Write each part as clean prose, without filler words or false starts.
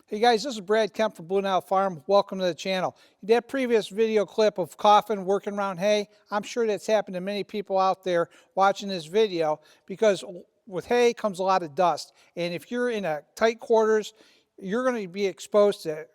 Hey guys, this is Brad Kemp from Blue Nile Farm. Welcome to the channel. That previous video clip of coughing, working around hay, I'm sure that's happened to many people out there watching this video, because with hay comes a lot of dust. And if you're in a tight quarters, you're going to be exposed to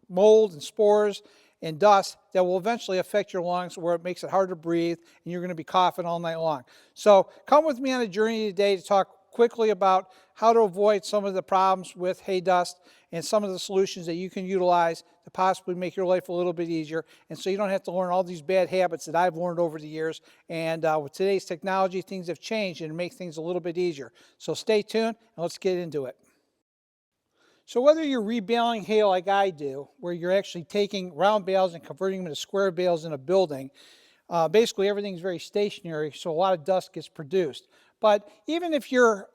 mold and spores and dust that will eventually affect your lungs, where it makes it hard to breathe and you're going to be coughing all night long. So come with me on a journey today to talk quickly about how to avoid some of the problems with hay dust and some of the solutions that you can utilize to possibly make your life a little bit easier, and so you don't have to learn all these bad habits that I've learned over the years. And with today's technology, things have changed and make things a little bit easier. So stay tuned and let's get into it. So whether you're rebaling hay like I do, where you're actually taking round bales and converting them into square bales in a building, basically everything's very stationary, so a lot of dust gets produced. But even if you're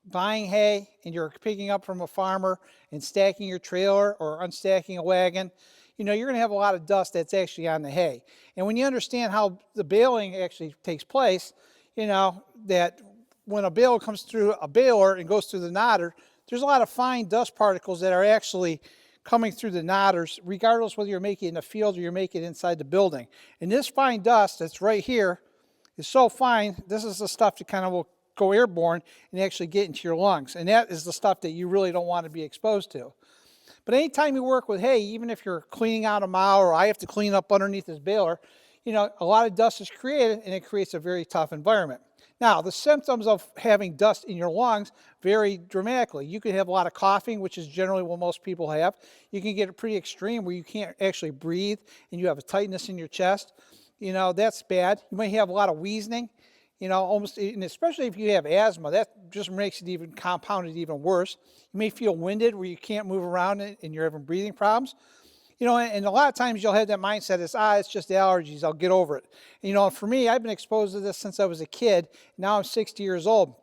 buying hay and you're picking up from a farmer and stacking your trailer or unstacking a wagon, you know, you're going to have a lot of dust that's actually on the hay. And when you understand how the baling actually takes place, you know that when a bale comes through a baler and goes through the nodder, there's a lot of fine dust particles that are actually coming through the nodders, regardless whether you're making it in the field or you're making it inside the building. And this fine dust that's right here is so fine, this is the stuff that kind of will go airborne and actually get into your lungs. And that is the stuff that you really don't want to be exposed to. But anytime you work with hay, even if you're cleaning out a mow or I have to clean up underneath this baler, you know, a lot of dust is created and it creates a very tough environment. Now, the symptoms of having dust in your lungs vary dramatically. You could have a lot of coughing, which is generally what most people have. You can get it pretty extreme where you can't actually breathe and you have a tightness in your chest. You know, that's bad. You may have a lot of wheezing, you know, almost, and especially if you have asthma, that just makes it even compounded even worse. You may feel winded where you can't move around and you're having breathing problems. You know, and a lot of times you'll have that mindset is, it's just allergies, I'll get over it. And, you know, for me, I've been exposed to this since I was a kid. Now I'm 60 years old.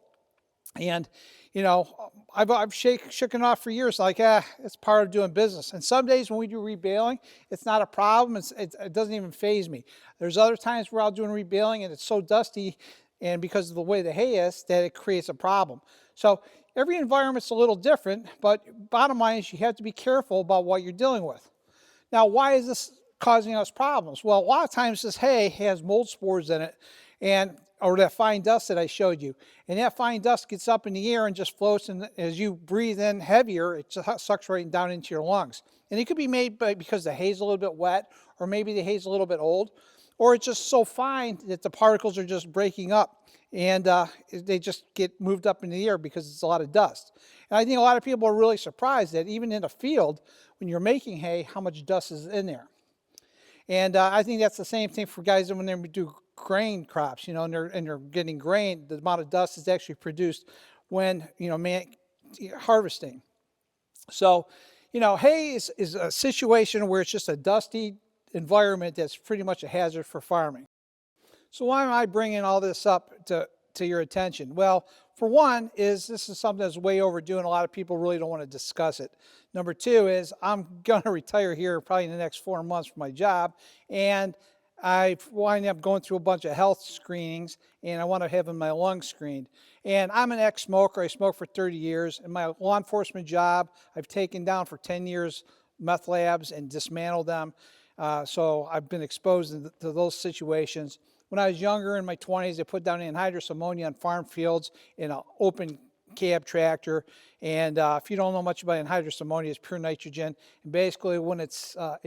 And, you know, I've shaken off for years, like, it's part of doing business. And some days when we do rebaling, it's not a problem. It doesn't even faze me. There's other times where I'll do rebaling and it's so dusty, and because of the way the hay is, that it creates a problem. So every environment's a little different, but bottom line is you have to be careful about what you're dealing with. Now, why is this causing us problems? Well, a lot of times this hay has mold spores in it, or that fine dust that I showed you. And that fine dust gets up in the air and just floats, and as you breathe in heavier, it just sucks right down into your lungs. And it could be made because the hay's a little bit wet, or maybe the hay's a little bit old, or it's just so fine that the particles are just breaking up and they just get moved up in the air because it's a lot of dust. And I think a lot of people are really surprised that even in a field, when you're making hay, how much dust is in there. And I think that's the same thing for guys when they do grain crops, you know, and they're getting grain. The amount of dust is actually produced when, you know, harvesting. So, you know, hay is a situation where it's just a dusty environment that's pretty much a hazard for farming. So why am I bringing all this up to your attention? Well, for one, this is something that's way overdue and a lot of people really don't want to discuss it. Number two is I'm going to retire here probably in the next 4 months from my job, and I wind up going through a bunch of health screenings, and I want to have my lungs screened. And I'm an ex-smoker. I smoked for 30 years. In my law enforcement job, I've taken down for 10 years meth labs and dismantled them. So I've been exposed to those situations. When I was younger, in my 20s, I put down anhydrous ammonia on farm fields in an open cab tractor. And if you don't know much about anhydrous ammonia, it's pure nitrogen. And basically, when it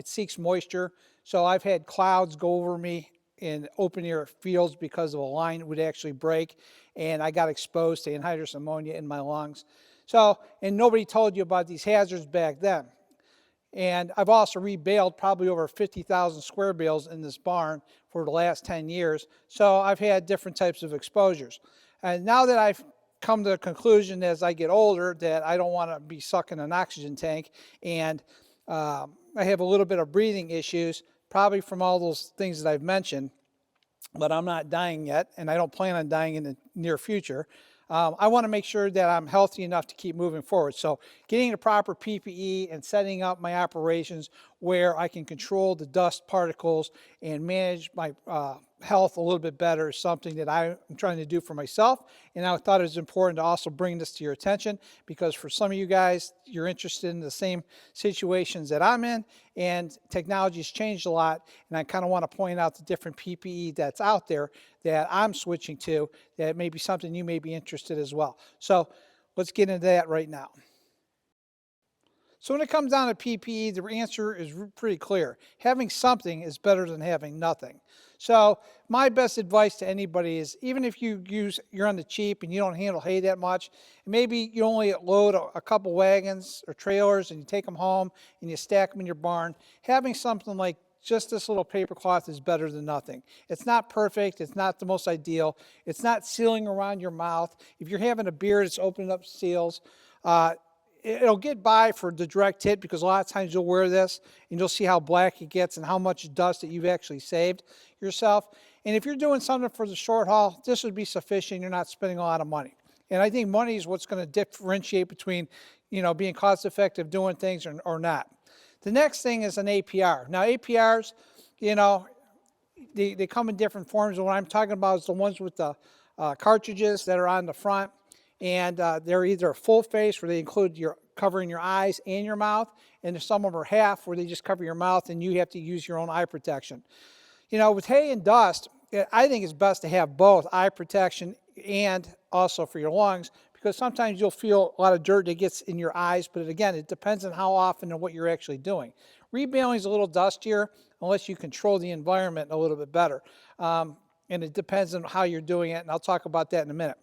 seeks moisture, so I've had clouds go over me in open air fields because of a line that would actually break, and I got exposed to anhydrous ammonia in my lungs. So, and nobody told you about these hazards back then. And I've also rebaled probably over 50,000 square bales in this barn for the last 10 years. So I've had different types of exposures. And now that I've come to the conclusion as I get older that I don't want to be sucking an oxygen tank, and I have a little bit of breathing issues, probably from all those things that I've mentioned, but I'm not dying yet, and I don't plan on dying in the near future. I want to make sure that I'm healthy enough to keep moving forward. So getting the proper PPE and setting up my operations where I can control the dust particles and manage my health a little bit better is something that I'm trying to do for myself. And I thought it was important to also bring this to your attention, because for some of you guys, you're interested in the same situations that I'm in, and technology has changed a lot. And I kind of want to point out the different PPE that's out there that I'm switching to, that may be something you may be interested as well. So let's get into that right now. So when it comes down to PPE, the answer is pretty clear. Having something is better than having nothing. So my best advice to anybody is, even if you're on the cheap and you don't handle hay that much, maybe you only load a couple wagons or trailers and you take them home and you stack them in your barn, having something like just this little paper cloth is better than nothing. It's not perfect. It's not the most ideal. It's not sealing around your mouth. If you're having a beard, it's opening up seals. It'll get by for the direct hit, because a lot of times you'll wear this and you'll see how black it gets and how much dust that you've actually saved yourself. And if you're doing something for the short haul, this would be sufficient. You're not spending a lot of money. And I think money is what's going to differentiate between, being cost effective doing things or not. The next thing is an APR. Now APRs, they come in different forms. And what I'm talking about is the ones with the cartridges that are on the front. And they're either a full face, where they include covering your eyes and your mouth, and some of them are half, where they just cover your mouth and you have to use your own eye protection. With hay and dust, I think it's best to have both eye protection and also for your lungs, because sometimes you'll feel a lot of dirt that gets in your eyes, but again, it depends on how often and what you're actually doing. Rebaling is a little dustier unless you control the environment a little bit better. And it depends on how you're doing it, and I'll talk about that in a minute.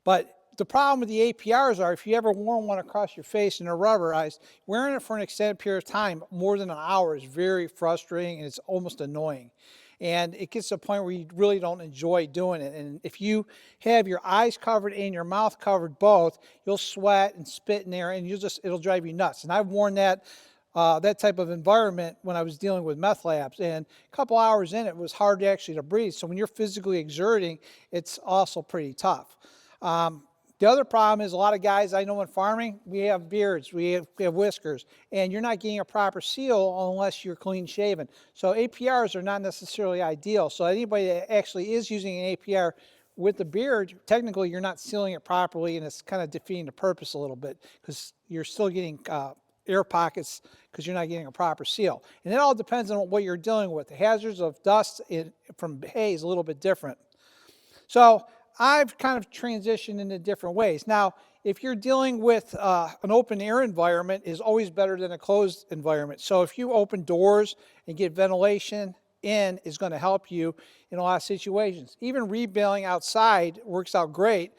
But the problem with the APRs are, if you ever worn one across your face and they're rubberized, wearing it for an extended period of time, more than an hour, is very frustrating and it's almost annoying. And it gets to a point where you really don't enjoy doing it. And if you have your eyes covered and your mouth covered both, you'll sweat and spit in there, and it'll drive you nuts. And I've worn that type of environment when I was dealing with meth labs, and a couple hours in, it was hard actually to breathe. So when you're physically exerting, it's also pretty tough. The other problem is, a lot of guys I know in farming, we have beards, we have whiskers, and you're not getting a proper seal unless you're clean shaven. So APRs are not necessarily ideal. So anybody that actually is using an APR with the beard, technically you're not sealing it properly, and it's kind of defeating the purpose a little bit, because you're still getting air pockets because you're not getting a proper seal. And it all depends on what you're dealing with. The hazards of dust from hay is a little bit different. So I've kind of transitioned into different ways. Now, if you're dealing with an open air environment, is always better than a closed environment. So if you open doors and get ventilation in, is going to help you in a lot of situations. Even rebaling outside works out great,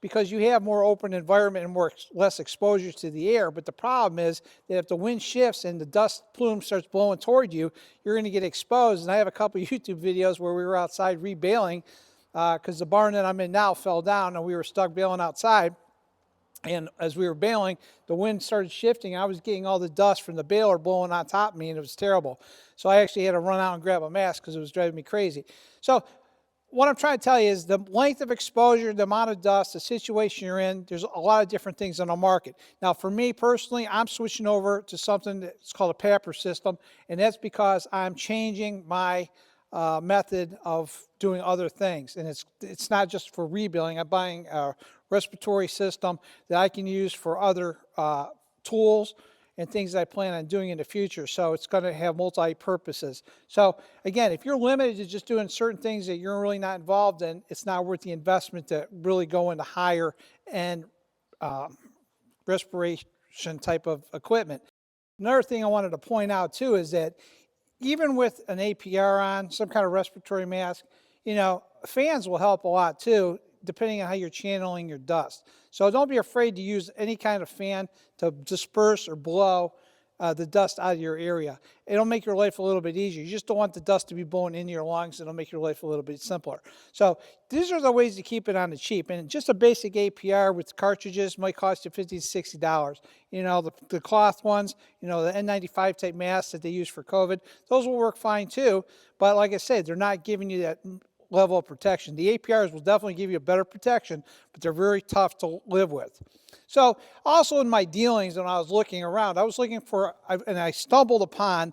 because you have more open environment and less exposure to the air. But the problem is that if the wind shifts and the dust plume starts blowing toward you, you're going to get exposed. And I have a couple of YouTube videos where we were outside rebaling, because the barn that I'm in now fell down and we were stuck baling outside. And as we were baling, the wind started shifting. I was getting all the dust from the baler blowing on top of me, and it was terrible. So I actually had to run out and grab a mask because it was driving me crazy. So what I'm trying to tell you is, the length of exposure, the amount of dust, the situation you're in, there's a lot of different things on the market. Now, for me personally, I'm switching over to something that's called a PAPR system, and that's because I'm changing my method of doing other things. And it's not just for rebuilding. I'm buying a respiratory system that I can use for other tools and things that I plan on doing in the future. So it's going to have multi-purposes. So again, if you're limited to just doing certain things that you're really not involved in, it's not worth the investment to really go into higher end respiration type of equipment. Another thing I wanted to point out too is that even with an APR on, some kind of respiratory mask, fans will help a lot too, depending on how you're channeling your dust. So don't be afraid to use any kind of fan to disperse or blow the dust out of your area. It'll make your life a little bit easier. You just don't want the dust to be blowing into your lungs. It'll make your life a little bit simpler. So these are the ways to keep it on the cheap. And just a basic APR with cartridges might cost you $50 to $60. The cloth ones, the N95 type masks that they use for COVID, those will work fine too. But like I said, they're not giving you that level of protection. The APRs will definitely give you a better protection, but they're very tough to live with. So also in my dealings, when I was looking around, I was looking for, and I stumbled upon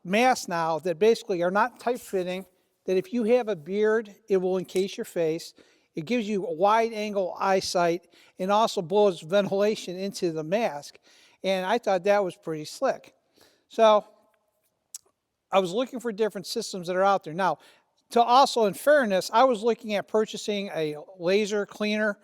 masks now that basically are not tight fitting, that if you have a beard, it will encase your face. It gives you a wide angle eyesight and also blows ventilation into the mask. And I thought that was pretty slick. So I was looking for different systems that are out there. Now, to also, in fairness, I was looking at purchasing a laser cleaner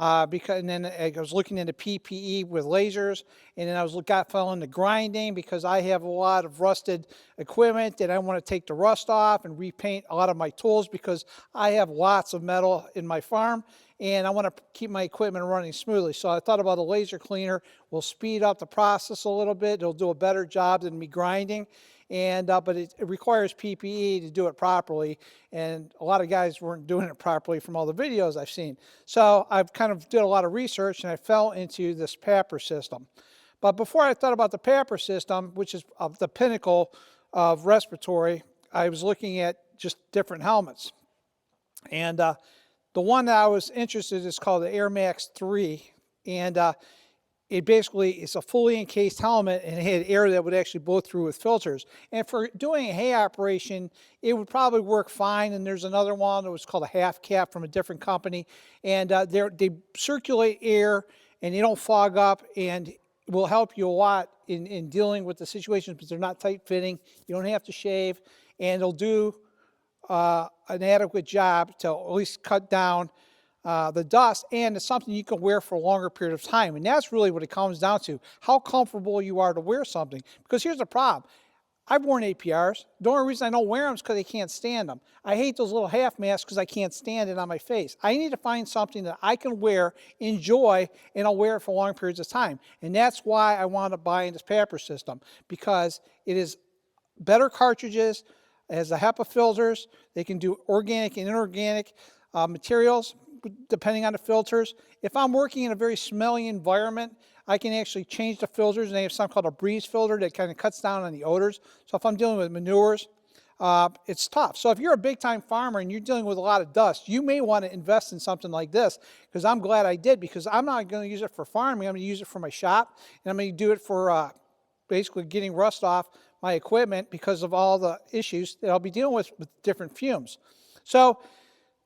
and then I was looking into PPE with lasers, and then I fell into grinding because I have a lot of rusted equipment and I want to take the rust off and repaint a lot of my tools because I have lots of metal in my farm and I want to keep my equipment running smoothly. So I thought about a laser cleaner will speed up the process a little bit. It'll do a better job than me grinding. But it requires PPE to do it properly, and a lot of guys weren't doing it properly from all the videos I've seen. So I've kind of did a lot of research, and I fell into this PAPR system. But before I thought about the PAPR system, which is the pinnacle of respiratory, I was looking at just different helmets. And the one that I was interested in is called the AirMax 3, and it basically is a fully encased helmet, and it had air that would actually blow through with filters. And for doing a hay operation, it would probably work fine. And there's another one that was called a half cap from a different company. And they circulate air and they don't fog up and will help you a lot in dealing with the situations because they're not tight fitting. You don't have to shave, and they'll do an adequate job to at least cut down the dust, and it's something you can wear for a longer period of time. And that's really what it comes down to, how comfortable you are to wear something. Because here's the problem. I've worn APRs. The only reason I don't wear them is because I can't stand them. I hate those little half masks because I can't stand it on my face. I need to find something that I can wear, enjoy, and I'll wear it for long periods of time. And that's why I wound up buying this PAPR system, because it is better cartridges, it has the HEPA filters. They can do organic and inorganic materials depending on the filters. If I'm working in a very smelly environment, I can actually change the filters, and they have something called a breeze filter that kind of cuts down on the odors. So if I'm dealing with manures, it's tough. So if you're a big-time farmer and you're dealing with a lot of dust, you may want to invest in something like this, because I'm glad I did, because I'm not going to use it for farming. I'm going to use it for my shop, and I'm going to do it for basically getting rust off my equipment because of all the issues that I'll be dealing with different fumes. So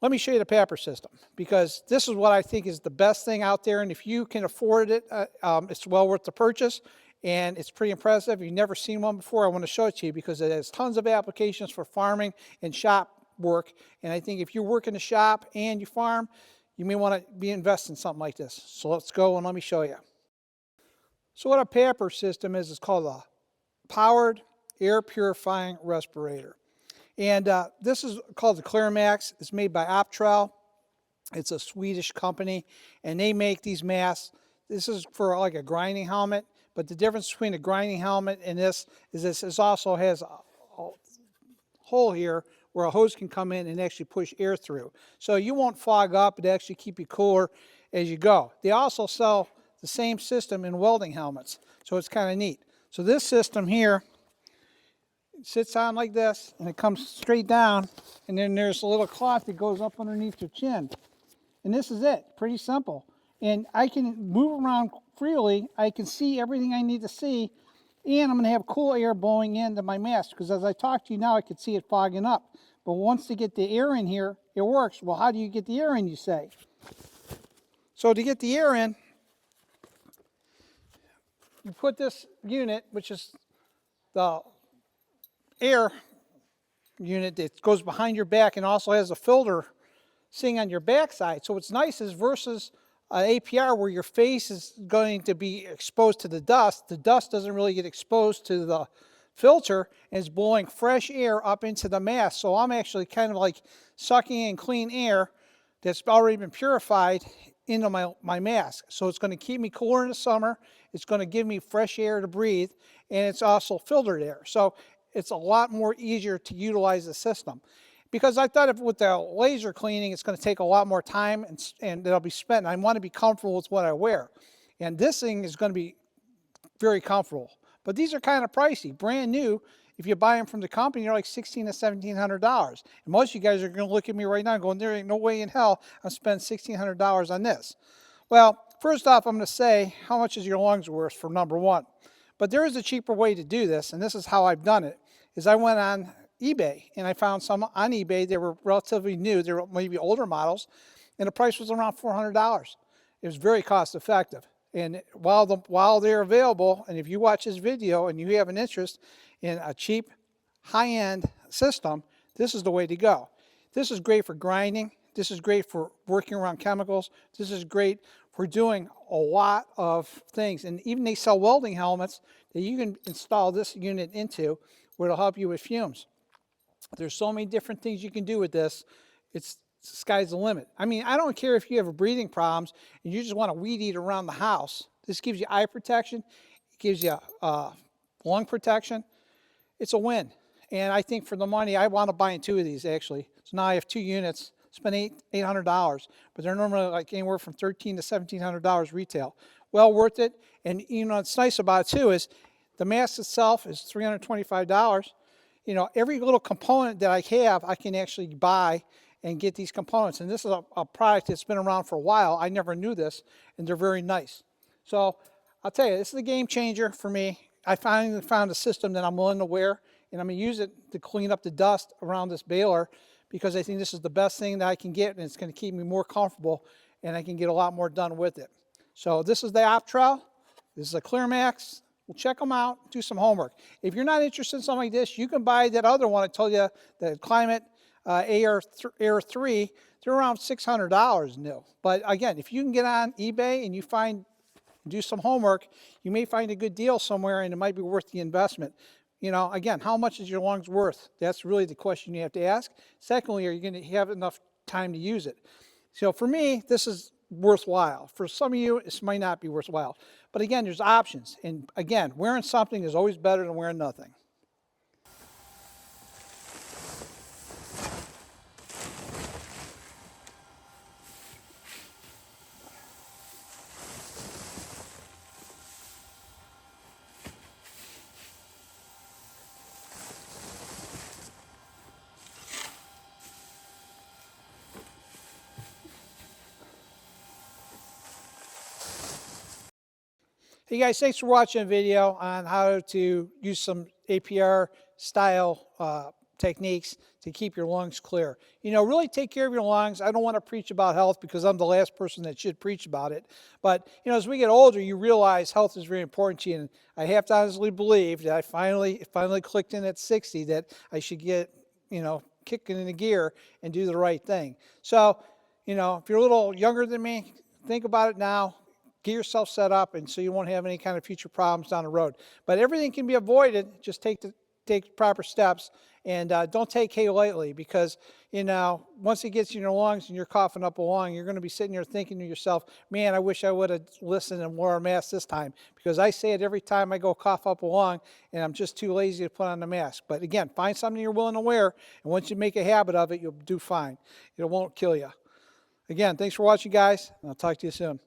let me show you the PAPR system, because this is what I think is the best thing out there. And if you can afford it, it's well worth the purchase. And it's pretty impressive. If you've never seen one before, I want to show it to you because it has tons of applications for farming and shop work. And I think if you work in a shop and you farm, you may want to be investing in something like this. So let's go and let me show you. So what a PAPR system is called a Powered Air-Purifying Respirator. And this is called the ClearMax. It's made by Optrel. It's a Swedish company, and they make these masks. This is for like a grinding helmet, but the difference between a grinding helmet and this is this also has a hole here where a hose can come in and actually push air through. So you won't fog up. It actually keep you cooler as you go. They also sell the same system in welding helmets, so it's kind of neat. So this system here, it sits on like this, and it comes straight down, and then there's a little cloth that goes up underneath your chin. And this is it, pretty simple. And I can move around freely. I can see everything I need to see, and I'm going to have cool air blowing into my mask, because as I talk to you now, I can see it fogging up. But once they get the air in here, it works. Well, how do you get the air in, you say? So to get the air in, you put this unit, which is the air unit that goes behind your back and also has a filter sitting on your backside. So what's nice is versus an APR where your face is going to be exposed to the dust doesn't really get exposed to the filter, and it's blowing fresh air up into the mask. So I'm actually kind of like sucking in clean air that's already been purified into my mask. So it's going to keep me cooler in the summer. It's going to give me fresh air to breathe, and it's also filtered air. So it's a lot more easier to utilize the system. Because I thought with the laser cleaning, it's going to take a lot more time and it'll be spent. And I want to be comfortable with what I wear. And this thing is going to be very comfortable. But these are kind of pricey. Brand new If you buy them from the company, they're like $1,600 to $1,700. And most of you guys are going to look at me right now going, there ain't no way in hell I'm spending $1,600 on this. Well, first off, I'm going to say, how much is your lungs worth for number one? But there is a cheaper way to do this, and this is how I've done it, is I went on eBay, and I found some on eBay. They were relatively new. They were maybe older models, and the price was around $400. It was very cost effective. And while they're available, and if you watch this video and you have an interest in a cheap, high-end system, this is the way to go. This is great for grinding. This is great for working around chemicals. This is great for doing a lot of things. And even they sell welding helmets that you can install this unit into where it'll help you with fumes. There's so many different things you can do with this. It's sky's the limit. I mean, I don't care if you have breathing problems and you just want to weed eat around the house. This gives you eye protection. It gives you lung protection. It's a win. And I think for the money, I wound up buying two of these actually. So now I have two units. Spent $800, but they're normally like anywhere from $1,300 to $1,700 retail. Well worth it. And you know what's nice about it too is the mask itself is $325. You know, every little component that I have, I can actually buy and get these components. And this is a product that's been around for a while. I never knew this, and they're very nice. So I'll tell you, this is a game changer for me. I finally found a system that I'm willing to wear, and I'm going to use it to clean up the dust around this baler, because I think this is the best thing that I can get, and it's going to keep me more comfortable, and I can get a lot more done with it. So this is the Optrel. This is a ClearMax. We'll check them out, do some homework. If you're not interested in something like this, you can buy that other one I told you, the Climate Air 3. They're around $600 new. But again, if you can get on eBay and you do some homework, you may find a good deal somewhere, and it might be worth the investment. You know, again, how much is your lungs worth? That's really the question you have to ask. Secondly, are you going to have enough time to use it? So for me, this is worthwhile. For some of you, this might not be worthwhile. But again, there's options. And again, wearing something is always better than wearing nothing. Hey guys, thanks for watching a video on how to use some APR style techniques to keep your lungs clear. You know, really take care of your lungs. I don't want to preach about health because I'm the last person that should preach about it. But, you know, as we get older, you realize health is very important to you. And I have to honestly believe that I finally clicked in at 60 that I should get, you know, kicking into gear and do the right thing. So, you know, if you're a little younger than me, think about it now. Get yourself set up, and so you won't have any kind of future problems down the road. But everything can be avoided. Just take proper steps, and don't take hay lightly, because, you know, once it gets in your lungs and you're coughing up a lung, you're going to be sitting there thinking to yourself, man, I wish I would have listened and wore a mask this time, because I say it every time I go cough up a lung, and I'm just too lazy to put on the mask. But again, find something you're willing to wear, and once you make a habit of it, you'll do fine. It won't kill you. Again, thanks for watching, guys, and I'll talk to you soon.